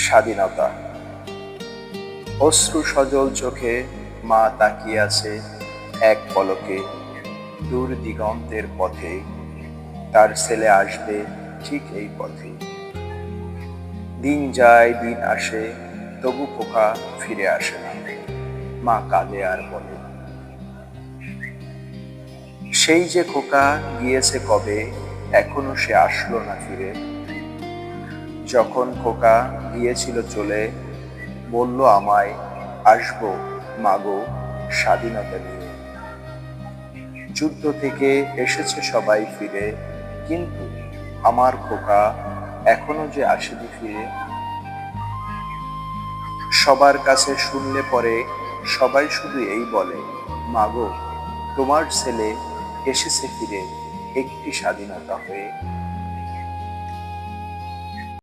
স্বাধীনতা। অশ্রু সজল চোখে মা তাকিয়ে আছে এক পলকে দূর দিগন্তের পথে, তার ছেলে আসবে ঠিক এই পথে। দিন যায় দিন আসে, তবু খোকা ফিরে আসে না। মা কাঁদে আর বলে, সেই যে খোকা গিয়েছে কবে, এখনো সে আসলো না ফিরে। যখন খোকা গিয়েছিল চলে, বলল আমায়, আসবো মাগো স্বাধীনতা নিয়ে। যুদ্ধ থেকে এসেছে সবাই ফিরে, কিন্তু আমার খোকা এখনো যে আসেনি ফিরে। সবার কাছে শুনলে পরে সবাই শুধু এই বলে, মাগো তোমার ছেলে এসেছে ফিরে একটি স্বাধীনতা হয়ে।